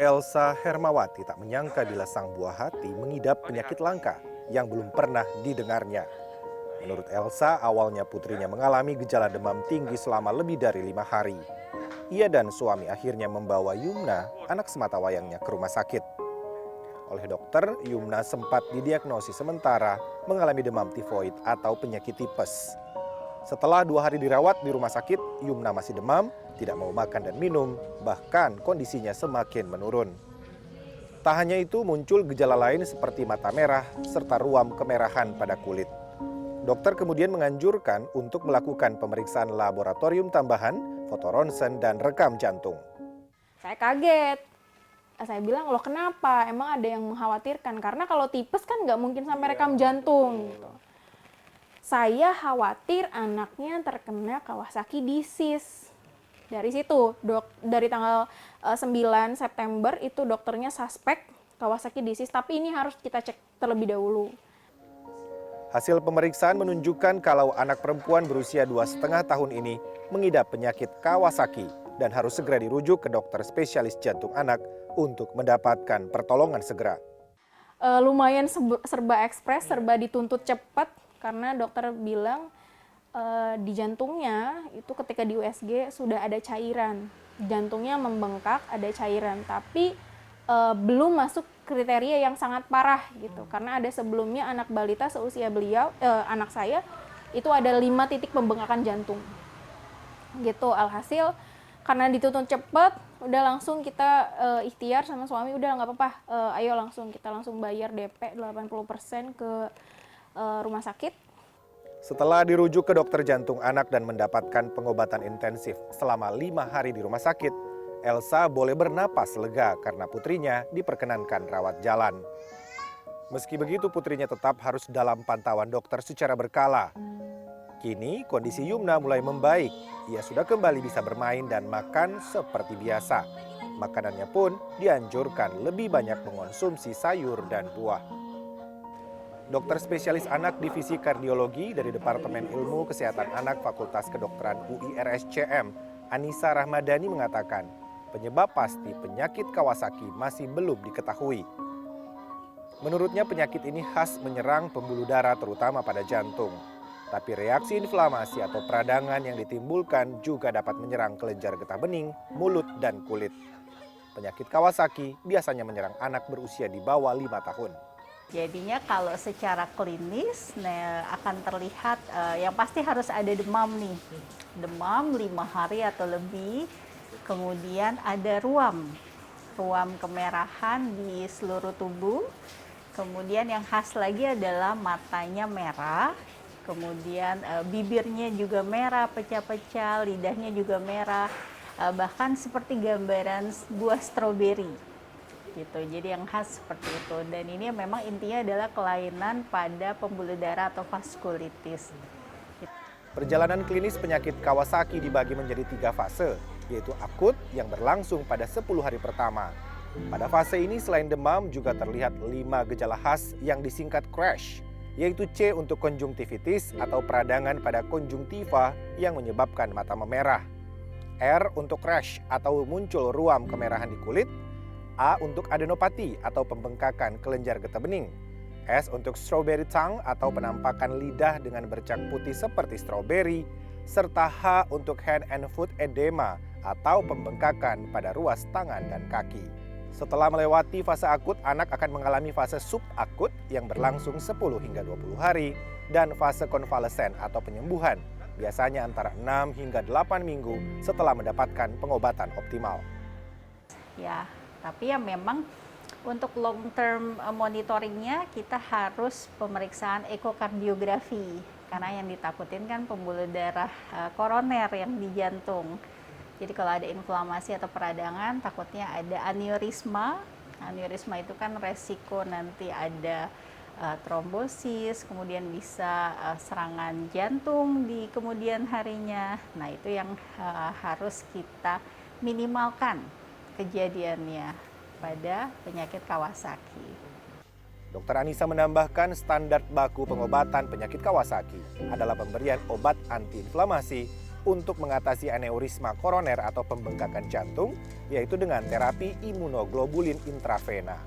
Elsa Hermawati tak menyangka bila sang buah hati mengidap penyakit langka yang belum pernah didengarnya. Menurut Elsa, awalnya putrinya mengalami gejala demam tinggi selama lebih dari 5 hari. Ia dan suami akhirnya membawa Yumna, anak sematawayangnya, ke rumah sakit. Oleh dokter, Yumna sempat didiagnosis sementara mengalami demam tifoid atau penyakit tipes. Setelah 2 hari dirawat di rumah sakit, Yumna masih demam, tidak mau makan dan minum, bahkan kondisinya semakin menurun. Tak hanya itu, muncul gejala lain seperti mata merah serta ruam kemerahan pada kulit. Dokter kemudian menganjurkan untuk melakukan pemeriksaan laboratorium tambahan, foto ronsen, dan rekam jantung. Saya kaget. Saya bilang, loh kenapa? Emang ada yang mengkhawatirkan? Karena kalau tipes kan nggak mungkin sampai rekam jantung. Gitu. Saya khawatir anaknya terkena Kawasaki disease. Dari situ, dari tanggal 9 September itu dokternya suspek Kawasaki disease, tapi ini harus kita cek terlebih dahulu. Hasil pemeriksaan menunjukkan kalau anak perempuan berusia 2,5 tahun ini mengidap penyakit Kawasaki dan harus segera dirujuk ke dokter spesialis jantung anak untuk mendapatkan pertolongan segera. Lumayan serba ekspres, serba dituntut cepat karena dokter bilang di jantungnya itu ketika di USG sudah ada cairan. Jantungnya membengkak, ada cairan, tapi belum masuk kriteria yang sangat parah gitu. Karena ada sebelumnya anak balita seusia beliau, anak saya, itu ada 5 titik pembengkakan jantung. Gitu, alhasil karena dituntut cepat, udah langsung kita ikhtiar sama suami, udah nggak apa-apa, ayo kita langsung bayar DP 80% ke rumah sakit. Setelah dirujuk ke dokter jantung anak dan mendapatkan pengobatan intensif selama 5 hari di rumah sakit, Elsa boleh bernapas lega karena putrinya diperkenankan rawat jalan. Meski begitu, putrinya tetap harus dalam pantauan dokter secara berkala. Kini kondisi Yumna mulai membaik. Ia sudah kembali bisa bermain dan makan seperti biasa. Makanannya pun dianjurkan lebih banyak mengonsumsi sayur dan buah. Dokter spesialis anak divisi kardiologi dari Departemen Ilmu Kesehatan Anak Fakultas Kedokteran UI RSCM, Anissa Rahmadani mengatakan, penyebab pasti penyakit Kawasaki masih belum diketahui. Menurutnya penyakit ini khas menyerang pembuluh darah terutama pada jantung. Tapi reaksi inflamasi atau peradangan yang ditimbulkan juga dapat menyerang kelenjar getah bening, mulut, dan kulit. Penyakit Kawasaki biasanya menyerang anak berusia di bawah 5 tahun. Jadinya kalau secara klinis akan terlihat yang pasti harus ada demam nih. Demam 5 hari atau lebih, kemudian ada ruam kemerahan di seluruh tubuh. Kemudian yang khas lagi adalah matanya merah, kemudian bibirnya juga merah, pecah-pecah, lidahnya juga merah, bahkan seperti gambaran buah stroberi. Gitu. Jadi yang khas seperti itu, dan ini memang intinya adalah kelainan pada pembuluh darah atau vaskulitis. Perjalanan klinis penyakit Kawasaki dibagi menjadi 3 fase, yaitu akut yang berlangsung pada 10 hari pertama. Pada fase ini selain demam juga terlihat 5 gejala khas yang disingkat CRASH, yaitu C untuk konjungtivitis atau peradangan pada konjungtiva yang menyebabkan mata memerah, R untuk rash atau muncul ruam kemerahan di kulit, A untuk adenopati atau pembengkakan kelenjar getah bening, S untuk strawberry tongue atau penampakan lidah dengan bercak putih seperti stroberi, serta H untuk hand and foot edema atau pembengkakan pada ruas tangan dan kaki. Setelah melewati fase akut, anak akan mengalami fase subakut yang berlangsung 10 hingga 20 hari dan fase konvalesen atau penyembuhan, biasanya antara 6 hingga 8 minggu setelah mendapatkan pengobatan optimal. Ya, tapi ya memang untuk long term monitoringnya kita harus pemeriksaan ekokardiografi, karena yang ditakutin kan pembuluh darah koroner yang di jantung. Jadi kalau ada inflamasi atau peradangan takutnya ada aneurisma. Aneurisma itu kan resiko nanti ada trombosis, kemudian bisa serangan jantung di kemudian harinya. Nah itu yang harus kita minimalkan kejadiannya pada penyakit Kawasaki. Dr. Anissa menambahkan standar baku pengobatan penyakit Kawasaki adalah pemberian obat antiinflamasi untuk mengatasi aneurisma koroner atau pembengkakan jantung, yaitu dengan terapi imunoglobulin intravena.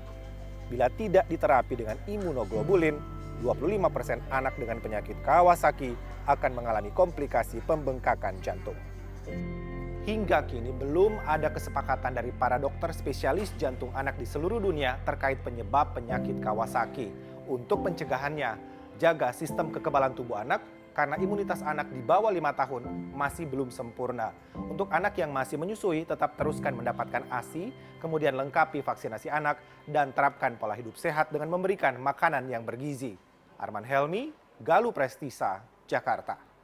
Bila tidak diterapi dengan imunoglobulin, 25% anak dengan penyakit Kawasaki akan mengalami komplikasi pembengkakan jantung. Hingga kini belum ada kesepakatan dari para dokter spesialis jantung anak di seluruh dunia terkait penyebab penyakit Kawasaki. Untuk pencegahannya, jaga sistem kekebalan tubuh anak karena imunitas anak di bawah 5 tahun masih belum sempurna. Untuk anak yang masih menyusui, tetap teruskan mendapatkan ASI, kemudian lengkapi vaksinasi anak, dan terapkan pola hidup sehat dengan memberikan makanan yang bergizi. Arman Helmi, Galuh Prestisa, Jakarta.